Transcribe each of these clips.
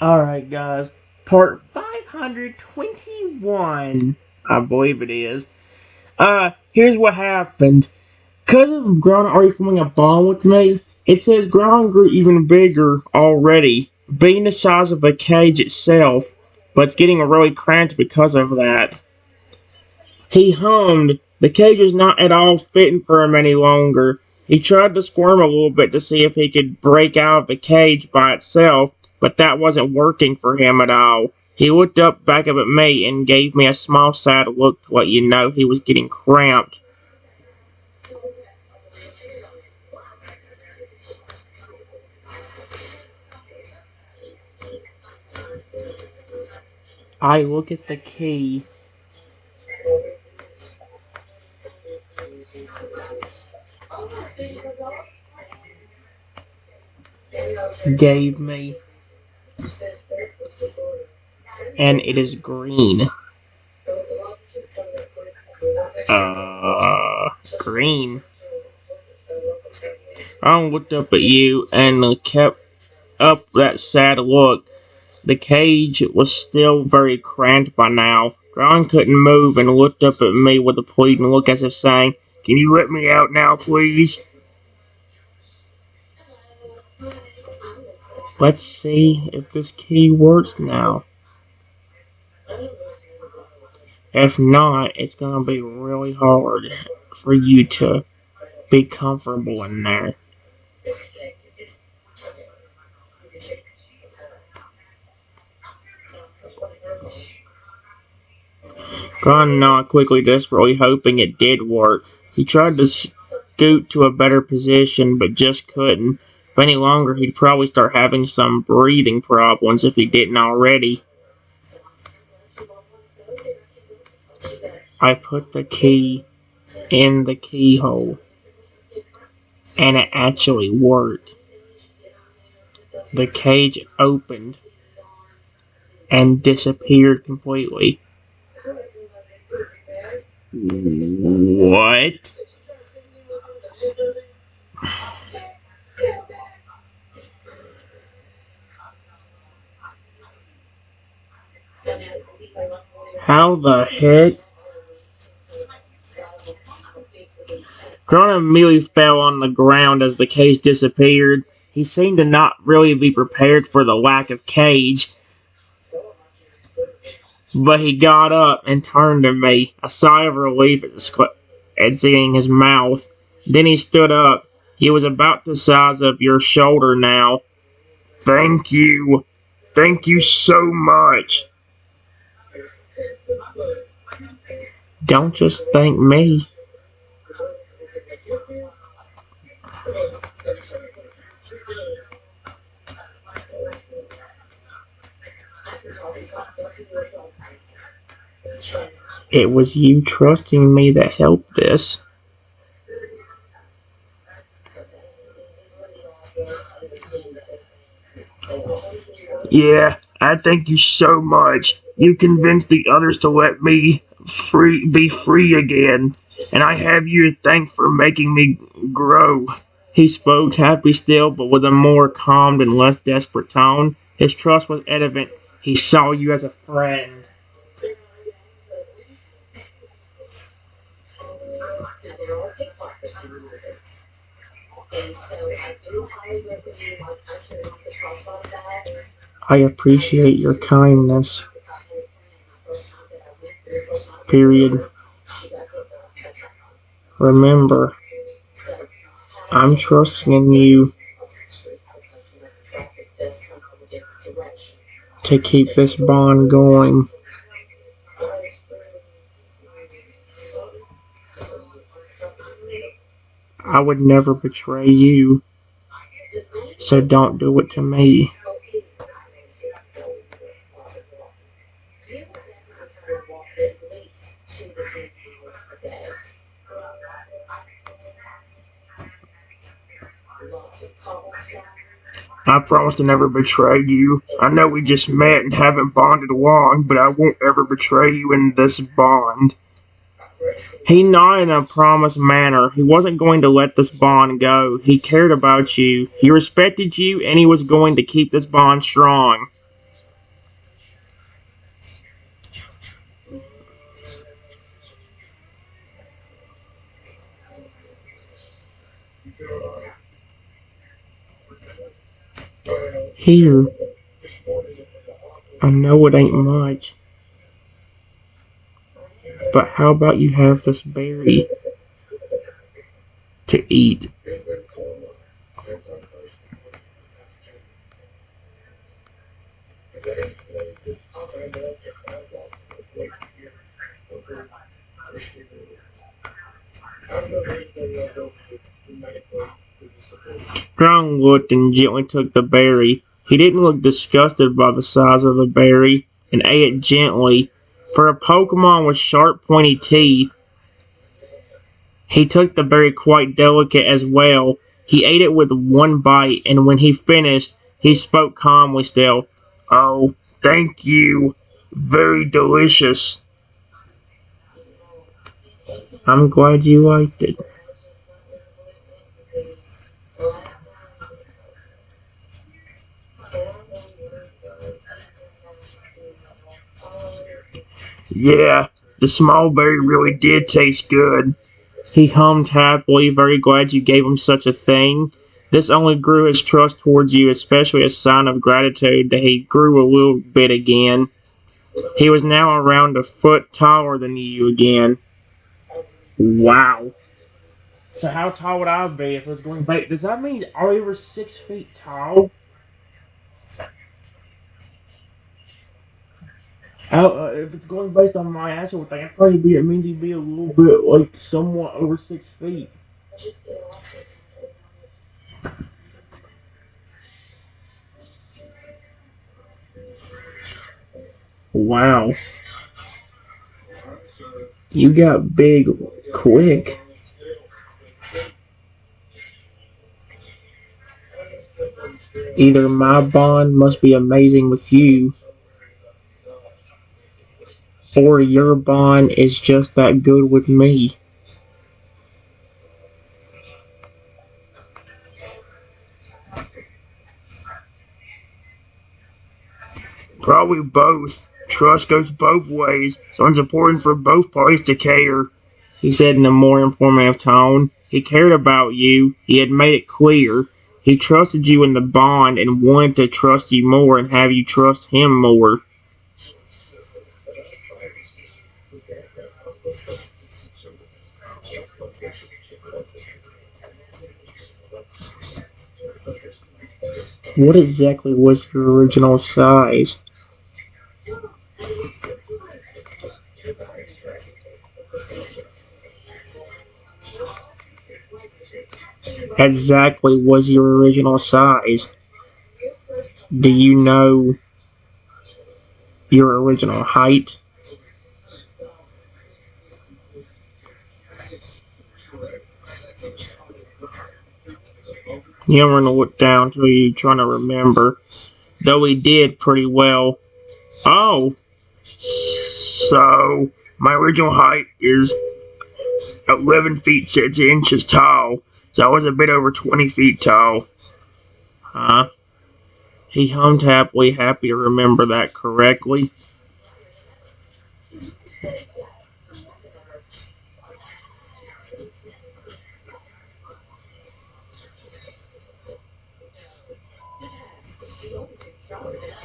Alright, guys. Part 521, I believe it is. Here's what happened. Because of Groudon already forming a bond with me, it says Groudon grew even bigger already, being the size of the cage itself, but it's getting really cramped because of that. He hummed. The cage was not at all fitting for him any longer. He tried to squirm a little bit to see if he could break out of the cage by itself, but that wasn't working for him at all. He looked up back up at me and gave me a small sad look to let you know he was getting cramped. I look at the key. Gave me. And it is green. Green. I looked up at you and kept up that sad look. The cage was still very cramped by now. Groudon couldn't move and looked up at me with a pleading look as if saying, "Can you let me out now, please?" Let's see if this key works now. If not, it's gonna be really hard for you to be comfortable in there. Groudon nodded quickly, desperately hoping it did work. He tried to scoot to a better position, but just couldn't. If any longer, he'd probably start having some breathing problems if he didn't already. I put the key in the keyhole, and it actually worked. The cage opened and disappeared completely. What? How the heck? Groudon immediately fell on the ground as the cage disappeared. He seemed to not really be prepared for the lack of cage. But he got up and turned to me, a sigh of relief at seeing his mouth. Then he stood up. He was about the size of your shoulder now. Thank you. Thank you so much. Don't just thank me. It was you trusting me that helped this. Yeah, I thank you so much. You convinced the others to let me be free again, and I have you to thank for making me grow. He spoke happy still, but with a more calmed and less desperate tone. His trust was evident. He saw you as a friend. I appreciate your kindness. Period. Remember, I'm trusting in you to keep this bond going. I would never betray you, so don't do it to me. I promise to never betray you. I know we just met and haven't bonded long, but I won't ever betray you in this bond. He nodded in a promised manner. He wasn't going to let this bond go. He cared about you. He respected you, and he was going to keep this bond strong. Here, I know it ain't much, but how about you have this berry to eat? Ground looked and gently took the berry. He didn't look disgusted by the size of the berry and ate it gently. For a Pokemon with sharp, pointy teeth, he took the berry quite delicate as well. He ate it with one bite, and when he finished, he spoke calmly still. Oh, thank you. Very delicious. I'm glad you liked it. Yeah, the small berry really did taste good. He hummed happily, very glad you gave him such a thing. This only grew his trust towards you, especially a sign of gratitude that he grew a little bit again. He was now around a foot taller than you again. Wow. So how tall would I be if it was going back? Does that mean are we over 6 feet tall? If it's going based on my actual thing, I'd probably be. It means he'd be a little bit like somewhat over 6 feet. Wow. You got big quick. Either my bond must be amazing with you, or your bond is just that good with me. Probably both. Trust goes both ways, so it's important for both parties to care, he said in a more informative tone. He cared about you. He had made it clear. He trusted you in the bond and wanted to trust you more and have you trust him more. What exactly was your original size? Exactly was your original size? Do you know your original height? You never want to look down till you trying to remember. Though he did pretty well. Oh, so my original height is 11 feet 6 inches tall. So I was a bit over 20 feet tall. Huh? He hummed happily, happy to remember that correctly.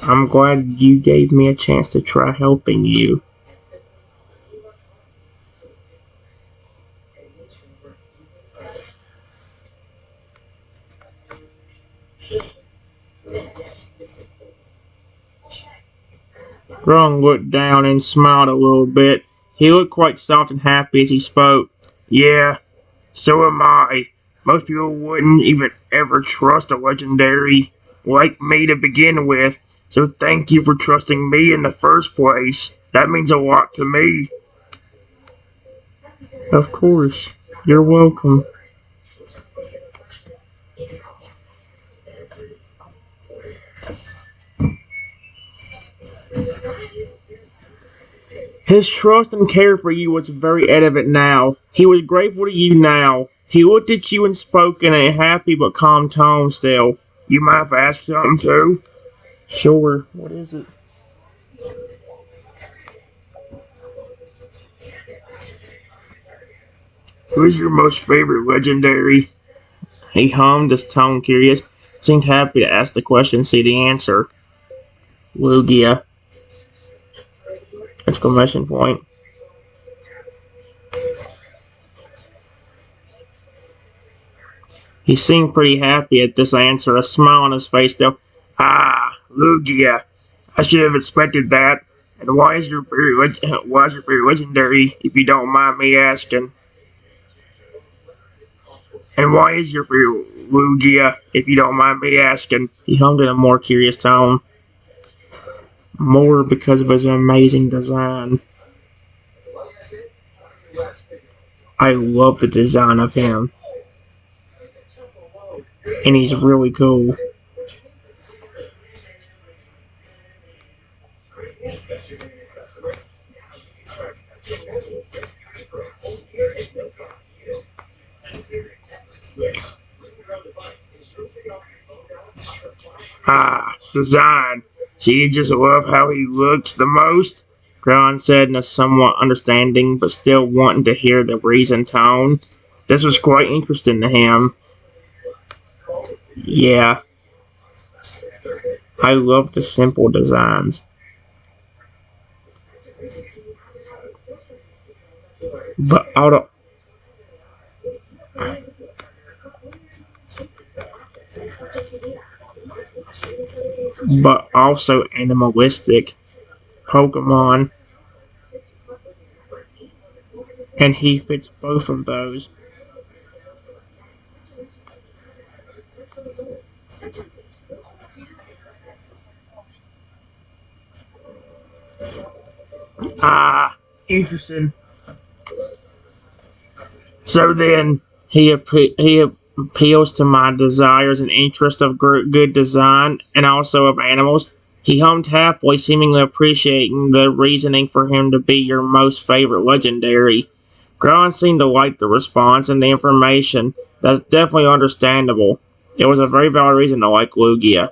I'm glad you gave me a chance to try helping you. Grung looked down and smiled a little bit. He looked quite soft and happy as he spoke. Yeah, so am I. Most people wouldn't even ever trust a legendary like me to begin with, so thank you for trusting me in the first place. That means a lot to me. Of course. You're welcome. His trust and care for you was very evident now. He was grateful to you now. He looked at you and spoke in a happy but calm tone still. You mind if I ask something too? Sure. What is it? Who's your most favorite legendary? He hummed, his tone curious. seemed happy to ask the question and see the answer. Lugia! Exclamation point. He seemed pretty happy at this answer, a smile on his face though. Ah, Lugia! I should have expected that. And why is your favorite legendary, if you don't mind me asking? And why is your favorite Lugia, if you don't mind me asking? He hummed in a more curious tone. More because of his amazing design. I love the design of him. And he's really cool. Ah, design. So you just love how he looks the most? Groudon said in a somewhat understanding but still wanting to hear the reason tone. This was quite interesting to him. Yeah, I love the simple designs. But auto but also animalistic Pokemon, and he fits both of those. Ah, interesting. So then he appeals to my desires and interest of good design and also of animals. He hummed happily, seemingly appreciating the reasoning for him to be your most favorite legendary. Groudon seemed to like the response and the information. That's definitely understandable. It was a very valid reason to like Lugia.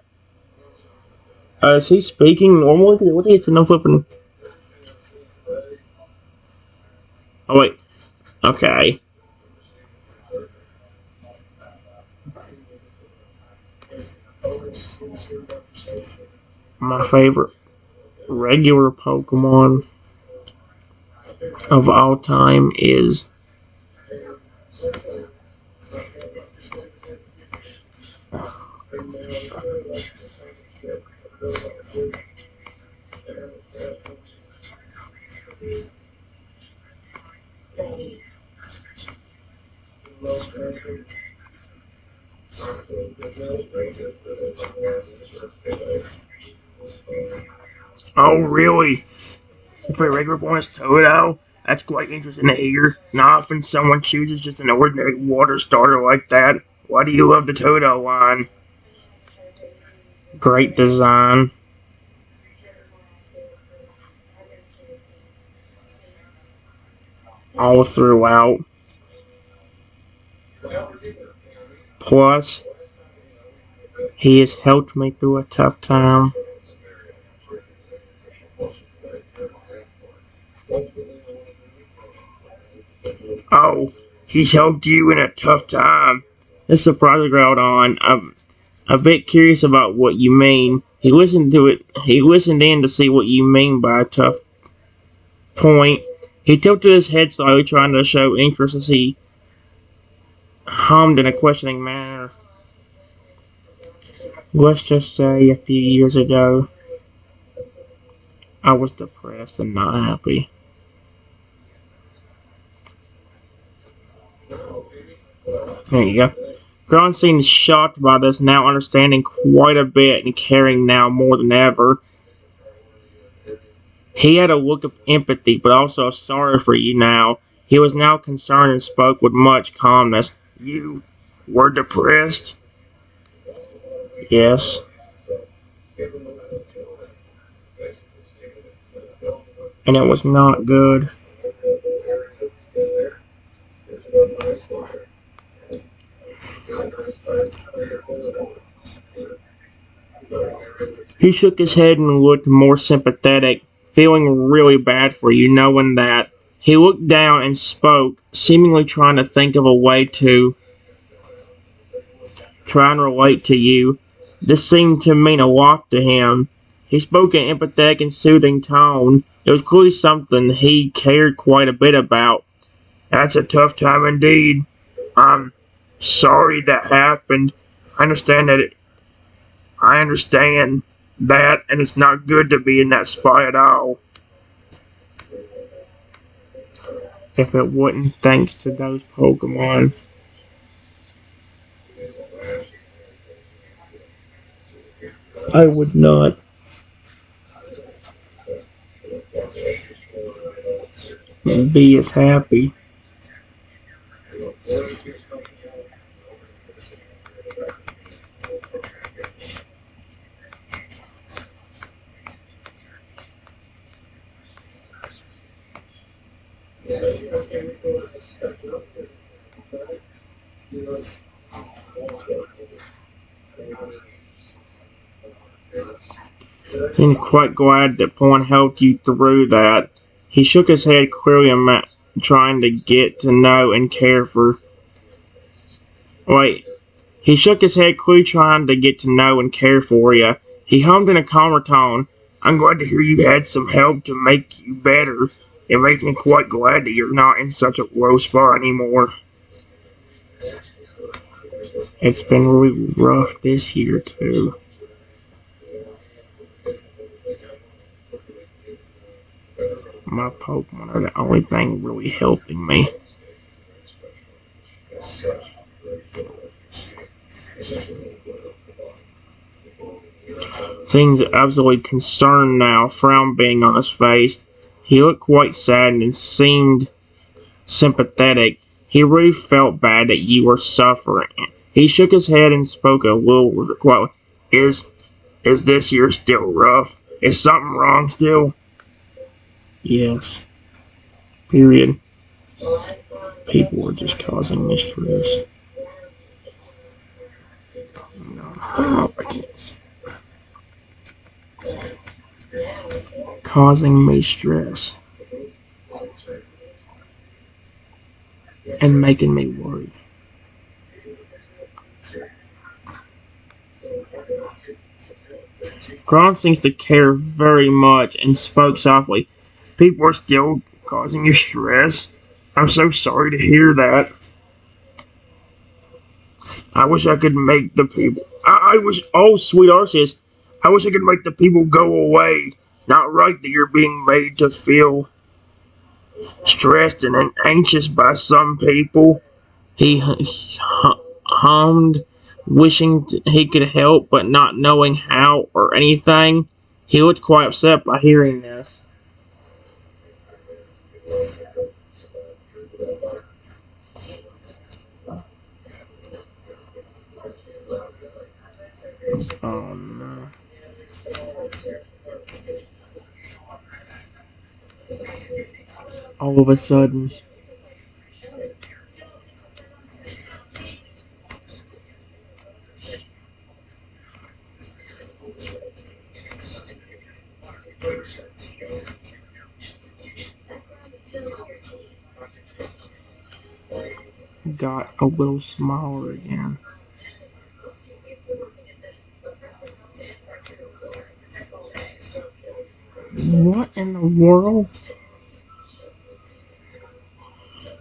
Is he speaking normally? What's he no flipping? Oh wait. Okay. My favorite regular Pokemon of all time is oh really? If a regular one is Toto, that's quite interesting to hear. Not often someone chooses just an ordinary water starter like that. Why do you love the Toto line? Great design. All throughout. Plus, he has helped me through a tough time. Oh, he's helped you in a tough time. This surprises Groudon. I'm a bit curious about what you mean. He listened to it. He listened in to see what you mean by a tough point. He tilted his head slightly, trying to show interest as he hummed in a questioning manner. Let's just say a few years ago, I was depressed and not happy. There you go. Groudon seems shocked by this, now understanding quite a bit and caring now more than ever. He had a look of empathy, but also sorry for you now. He was now concerned and spoke with much calmness. You were depressed? Yes. And it was not good. He shook his head and looked more sympathetic, feeling really bad for you, knowing that. He looked down and spoke, seemingly trying to think of a way to try and relate to you. This seemed to mean a lot to him. He spoke in an empathetic and soothing tone. It was clearly something he cared quite a bit about. That's a tough time indeed. I'm sorry that happened. I understand that I understand that, and it's not good to be in that spot at all. If it wasn't thanks to those Pokemon, I would not be as happy. I'm quite glad that Point helped you through that. He shook his head clearly, trying to get to know and care for. Wait. He shook his head clearly, trying to get to know and care for you. He hummed in a calmer tone. I'm glad to hear you had some help to make you better. It makes me quite glad that you're not in such a low spot anymore. It's been really rough this year, too. My Pokemon are the only thing really helping me. Seems absolutely concerned now, a frown being on his face. He looked quite saddened and seemed sympathetic. He really felt bad that you were suffering. He shook his head and spoke a little quietly. Is this year still rough? Is something wrong still? Yes. Period. People are just causing me stress. No, I can't say. Causing me stress. And making me worry. Gron seems to care very much and spoke softly. People are still causing you stress. I'm so sorry to hear that. I wish I could make the people. I wish. Oh, sweet Arceus. I wish I could make the people go away. It's not right that you're being made to feel stressed and anxious by some people. He hummed, wishing he could help, but not knowing how or anything. He looked quite upset by hearing this. Oh no. All of a sudden, got a little smaller again. What in the world?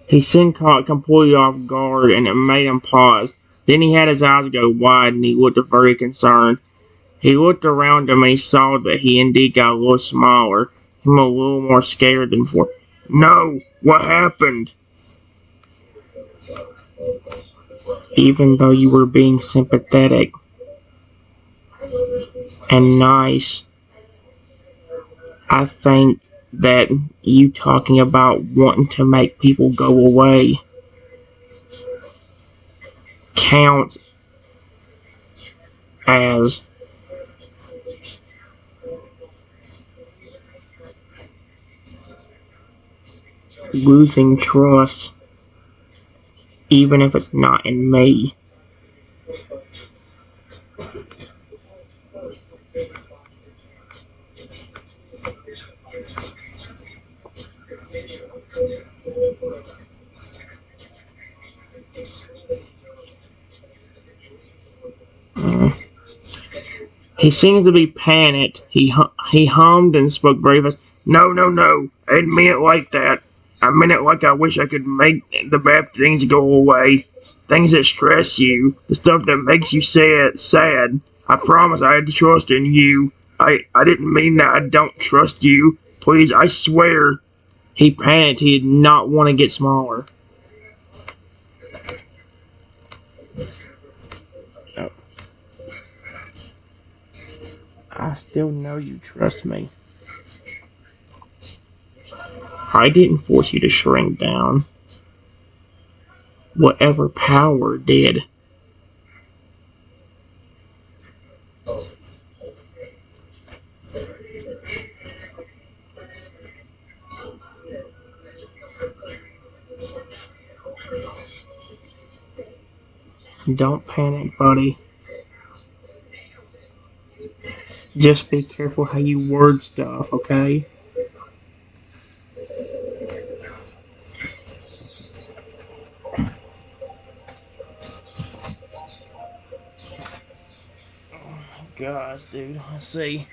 He seemed caught completely off guard, and it made him pause. Then he had his eyes go wide, and he looked very concerned. He looked around him, and he saw that he indeed got a little smaller. He was a little more scared than before. No! What happened? Even though you were being sympathetic and nice, I think that you talking about wanting to make people go away counts as losing trust, even if it's not in me. He seems to be panicked. He hummed and spoke very fast. No, no, no. I didn't mean it like that. I meant it like I wish I could make the bad things go away. Things that stress you. The stuff that makes you sad. I promise I had to trust in you. I didn't mean that I don't trust you. Please, I swear. He panicked. He did not want to get smaller. Oh. I still know you trust me. I didn't force you to shrink down. Whatever power did. Don't panic, buddy. Just be careful how you word stuff, okay? Gosh, dude, let's see.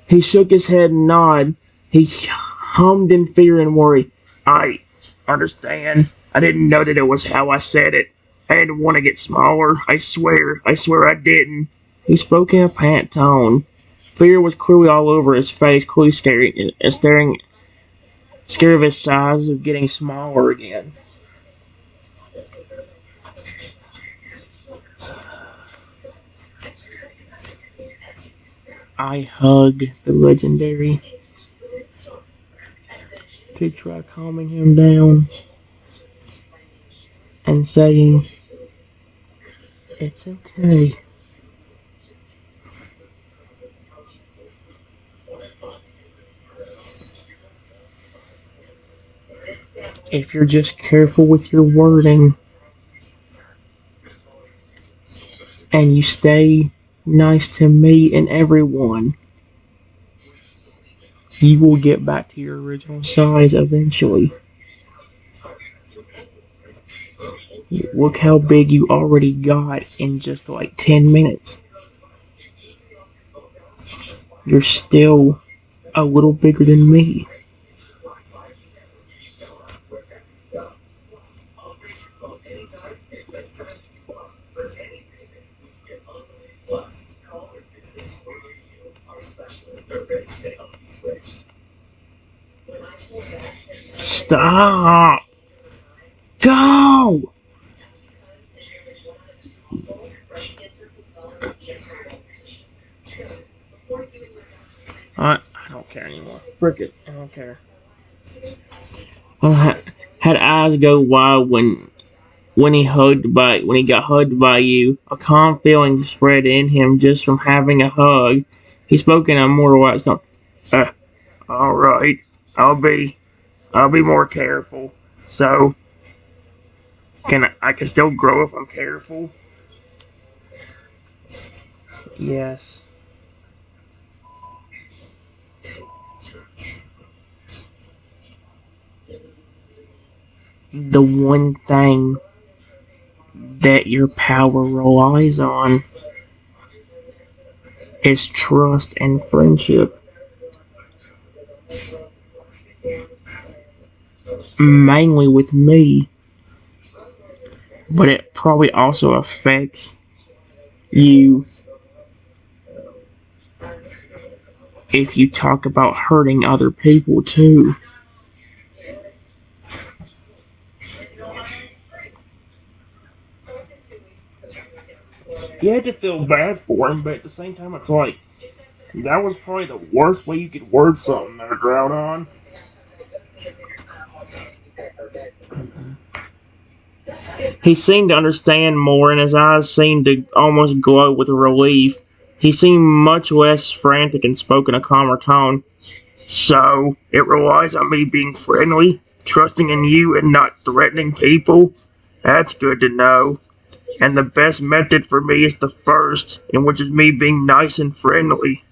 He shook his head and nodded. He hummed in fear and worry. I understand. I didn't know that it was how I said it. I didn't want to get smaller. I swear I didn't. He spoke in a pant tone. Fear was clearly all over his face, clearly scared of his size of getting smaller again. I hug the legendary to try calming him down and saying, it's okay. If you're just careful with your wording and you stay nice to me and everyone, you will get back to your original size eventually. Look how big you already got in just like 10 minutes. You're still a little bigger than me. Stop! Go! I don't care anymore. Frick it. I don't care. I had eyes go wide when he got hugged by you. A calm feeling spread in him just from having a hug. He spoke in a more white tone. All right. I'll be more careful. So I can still grow if I'm careful? Yes. The one thing that your power relies on is trust and friendship. Mainly with me. But it probably also affects you if you talk about hurting other people too. You had to feel bad for him, but at the same time, it's like that was probably the worst way you could word something there, Groudon. He seemed to understand more, and his eyes seemed to almost glow with relief. He seemed much less frantic and spoke in a calmer tone. So, it relies on me being friendly, trusting in you, and not threatening people? That's good to know. And the best method for me is the first, in which is me being nice and friendly.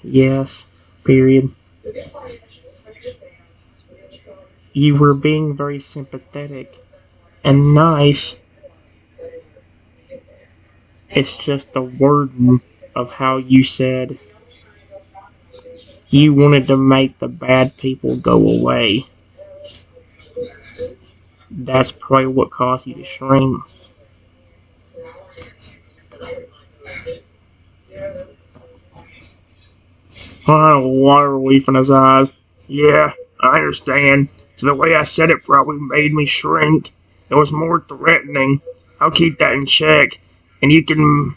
Yes. Period. You were being very sympathetic and nice. It's just the wording of how you said you wanted to make the bad people go away. That's probably what caused you to shrink. Water relief in his eyes. Yeah, I understand. So the way I said it probably made me shrink. It was more threatening. I'll keep that in check. And you can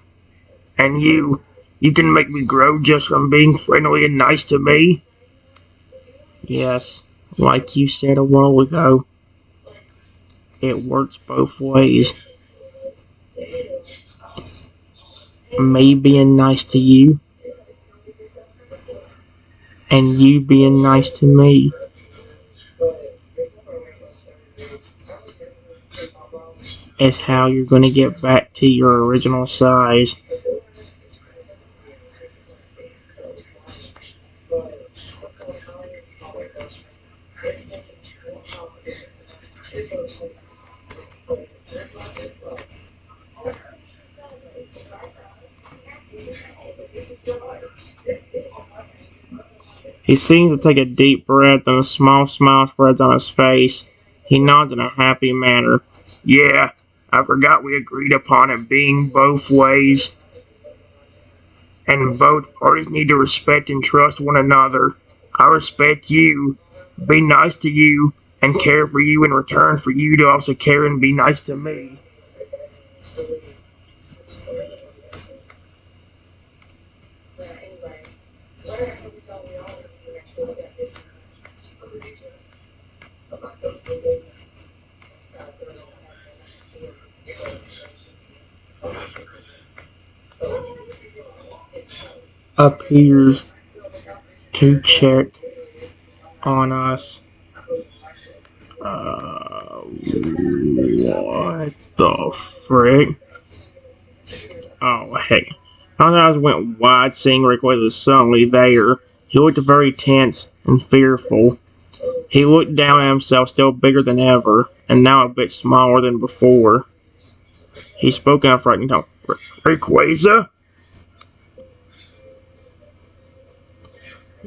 make me grow just from being friendly and nice to me. Yes, like you said a while ago, it works both ways. Me being nice to you, and you being nice to me. Is how you're going to get back to your original size. He seems to take a deep breath and a small smile spreads on his face. He nods in a happy manner. Yeah, I forgot we agreed upon it being both ways, and both parties need to respect and trust one another. I respect you, be nice to you, and care for you in return for you to also care and be nice to me. Appears to check on us. What the frick? Oh, heck. My eyes went wide, seeing Rick was suddenly there. He looked very tense and fearful. He looked down at himself, still bigger than ever, and now a bit smaller than before. He spoke in a frightened tone. Rayquaza?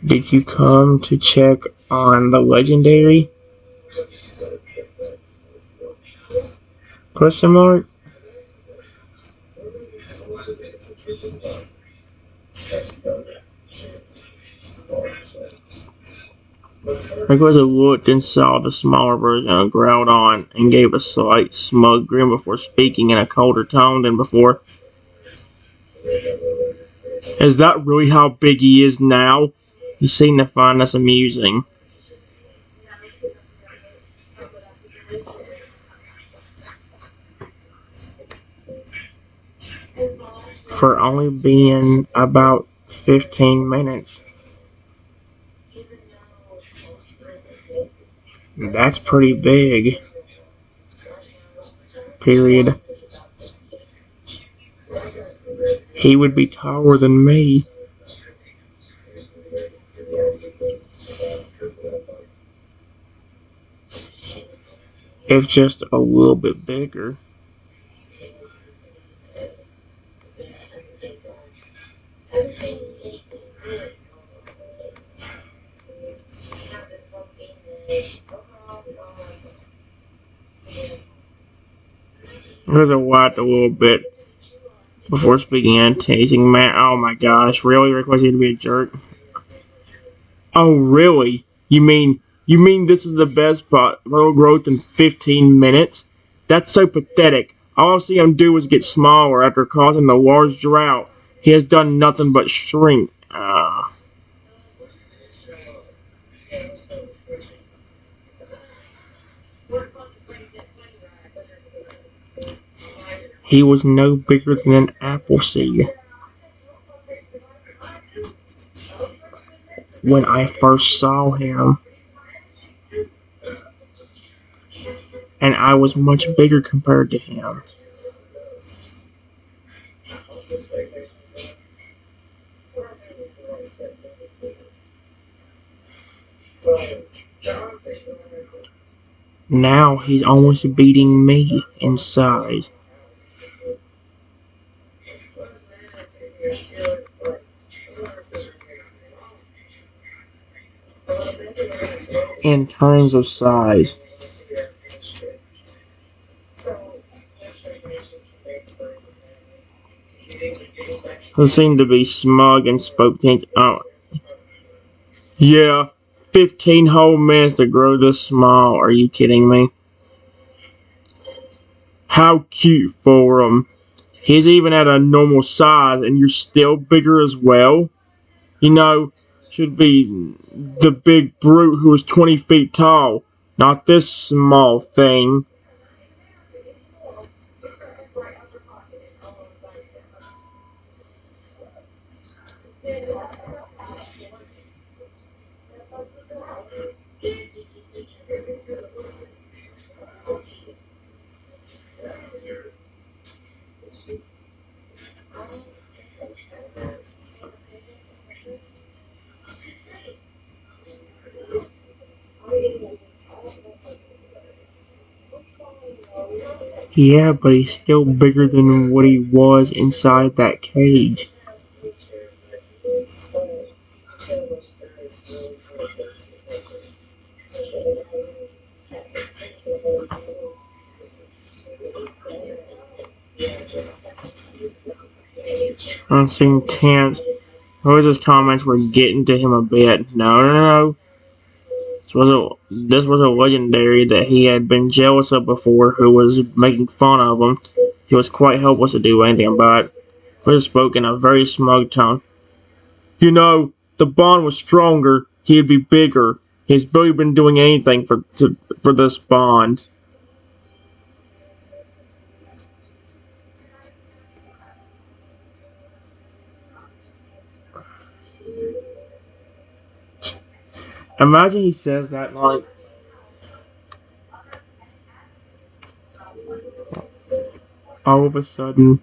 Did you come to check on the legendary? Question mark? Rayquaza looked and saw the smaller version of Groudon and gave a slight smug grin before speaking in a colder tone than before. Is that really how big he is now? He seemed to find this amusing. For only being about 15 minutes. That's pretty big. Period. He would be taller than me. If just a little bit bigger. There's a what a little bit before speaking and tasing man. Oh my gosh, really? Rick was to be a jerk? Oh really? You mean this is the best little growth in 15 minutes? That's so pathetic. All I see him do is get smaller after causing the large drought. He has done nothing but shrink. He was no bigger than an apple seed when I first saw him, and I was much bigger compared to him. Now he's almost beating me in size. In terms of size. He seemed to be smug and spoke things out. Yeah, 15 whole minutes to grow this small. Are you kidding me? How cute for him. He's even at a normal size and you're still bigger as well? You know, should be the big brute who is 20 feet tall, not this small thing. Yeah, but he's still bigger than what he was inside that cage. I'm seeing tense. Rose's comments were getting to him a bit. No. This was a legendary that he had been jealous of before who was making fun of him. He was quite helpless to do anything about it. Rose spoke in a very smug tone. You know, the bond was stronger, he'd be bigger. He's barely been doing anything for this bond. Imagine he says that like all of a sudden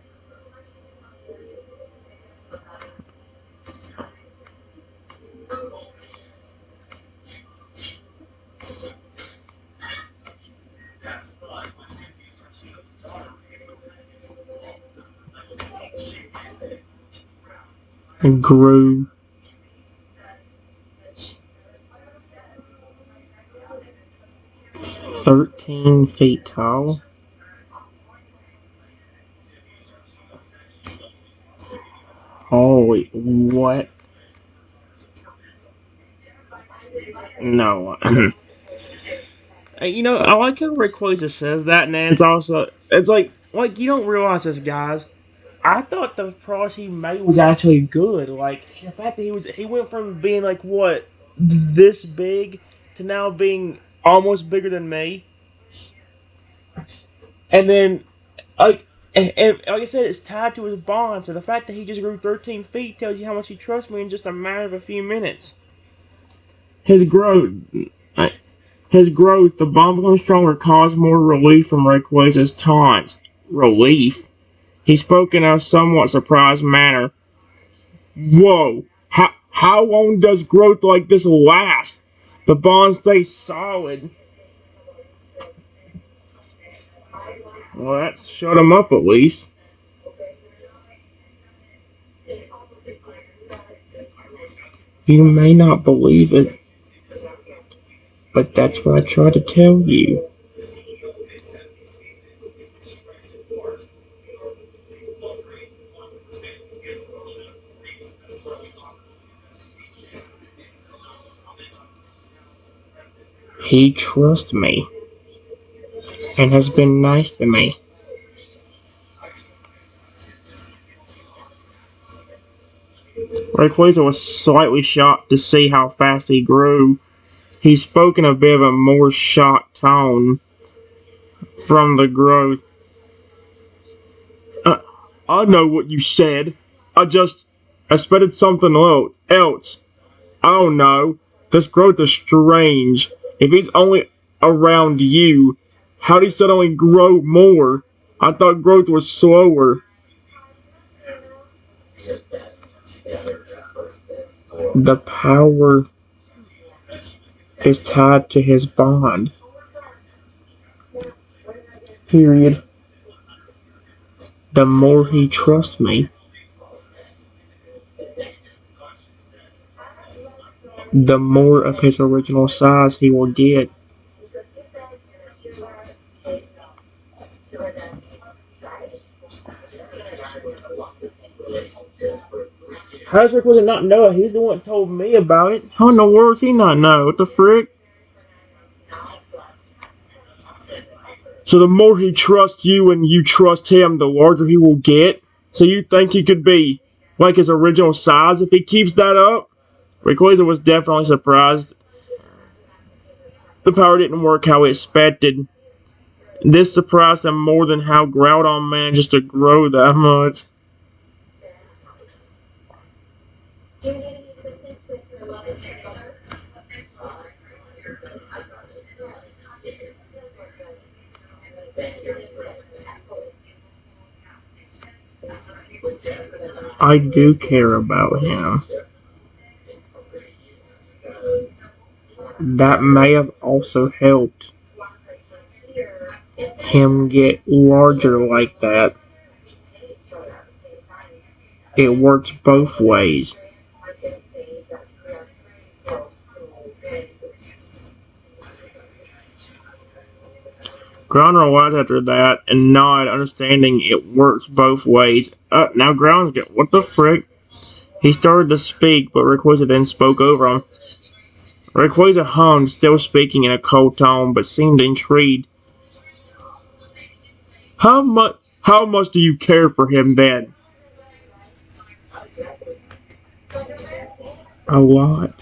and grew 13 feet tall. Holy what? No. I like how Rayquaza says that, and it's also it's like you don't realize this, guys. I thought the progress he made was actually good. Like the fact that he went from being like what this big to now being almost bigger than me, and then and like I said, it's tied to his bond. So the fact that he just grew 13 feet tells you how much he trusts me in just a matter of a few minutes. His growth, his growth, the bond becoming stronger caused more relief from Rayquaza's taunts. Relief? He spoke in a somewhat surprised manner. Whoa! How long does growth like this last? The bond stays solid. Well, that shut him up at least. You may not believe it, but that's what I try to tell you. He trusts me and has been nice to me. Rayquaza was slightly shocked to see how fast he grew. He spoke in a bit of a more shocked tone from the growth. Uh, I know what you said. I just expected something else. I don't know. This growth is strange. If he's only around you, how did he suddenly grow more? I thought growth was slower. The power is tied to his bond. Period. The more he trusts me, the more of his original size he will get. How does Rayquaza not know it? He's the one that told me about it. How in the world does he not know? What the frick? So the more he trusts you and you trust him, the larger he will get? So you think he could be like his original size if he keeps that up? Rayquaza was definitely surprised. The power didn't work how he expected. This surprised him more than how Groudon manages to grow that much. I do care about him. That may have also helped him get larger like that. It works both ways. Ground realized after that and nod, understanding it works both ways. Now Ground's get what the frick? He started to speak, but Rayquaza then spoke over him. Rayquaza hummed, still speaking in a cold tone, but seemed intrigued. How much do you care for him then? A lot.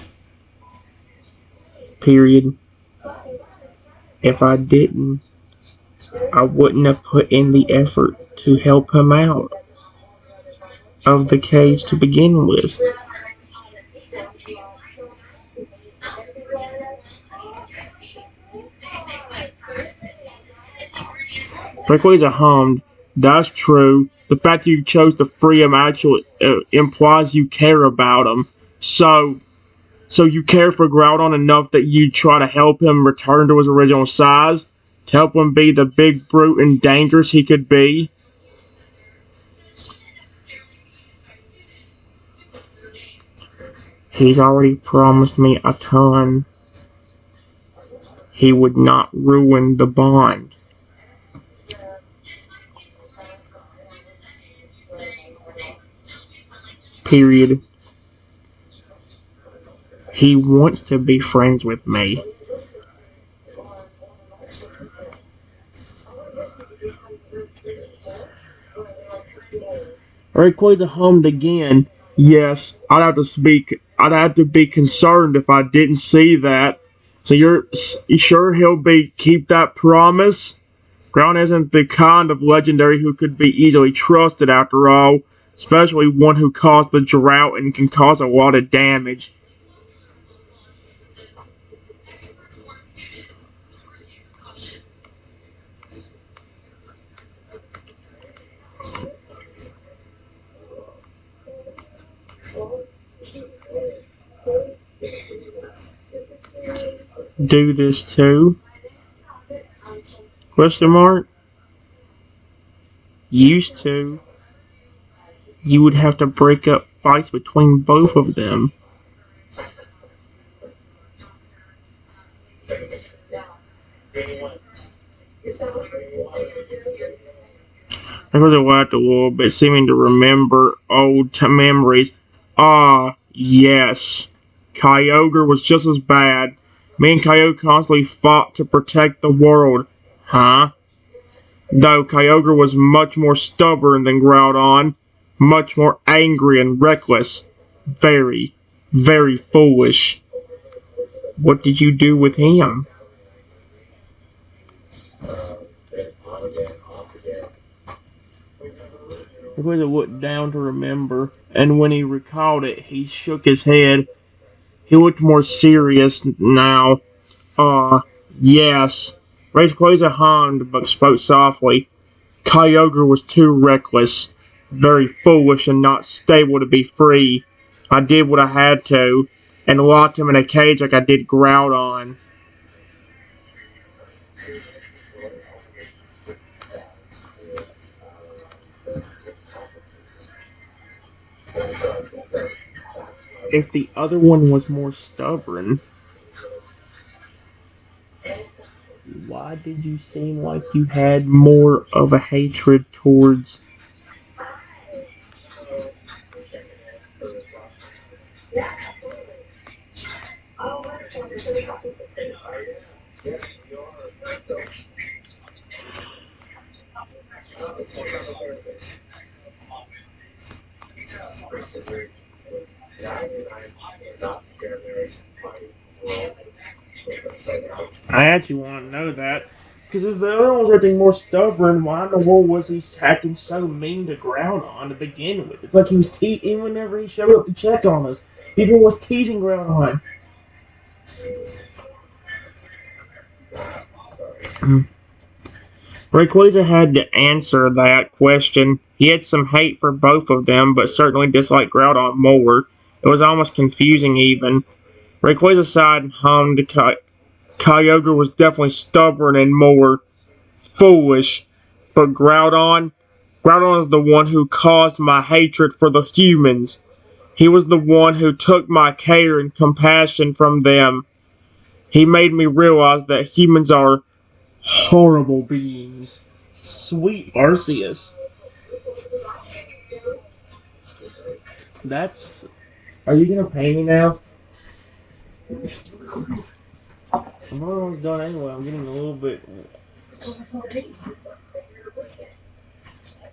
Period. If I didn't, I wouldn't have put in the effort to help him out of the cage to begin with. Rayquaza hummed. That's true. The fact you chose to free him actually implies you care about him. So you care for Groudon enough that you try to help him return to his original size? To help him be the big brute and dangerous he could be? He's already promised me a ton. He would not ruin the bond. Period. He wants to be friends with me. Rayquaza hummed again. Yes, I'd have to be concerned if I didn't see that. So you're sure he'll keep that promise? Ground isn't the kind of legendary who could be easily trusted after all, especially one who caused the drought and can cause a lot of damage. Do this too? Question mark? Used to. You would have to break up fights between both of them. Rayquaza laughed a little bit, seeming to remember old memories. Ah, yes. Kyogre was just as bad. Me and Kyogre constantly fought to protect the world. Huh? Though Kyogre was much more stubborn than Groudon, much more angry and reckless. Very, very foolish. What did you do with him? Rayquaza looked down to remember, and when he recalled it, he shook his head. He looked more serious now. Yes. Rayquaza hummed but spoke softly. Kyogre was too reckless, very foolish and not stable to be free. I did what I had to, and locked him in a cage like I did Groudon. if the other one was more stubborn, why did you seem like you had more of a hatred towards... I actually want to know that. Because if the other one was acting more stubborn, why in the world was he acting so mean to Groudon to begin with? It's like he was even whenever he showed up to check on us, people was teasing Groudon. Rayquaza had to answer that question. He had some hate for both of them, but certainly disliked Groudon more. It was almost confusing even. Rayquaza sighed and hummed. Kyogre was definitely stubborn and more foolish. But Groudon is the one who caused my hatred for the humans. He was the one who took my care and compassion from them. He made me realize that humans are horrible beings. Sweet Arceus. That's... Are you gonna pay me now? I'm almost done anyway. I'm getting a little bit...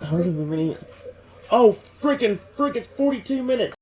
How's it been? Oh, freaking, it's 42 minutes.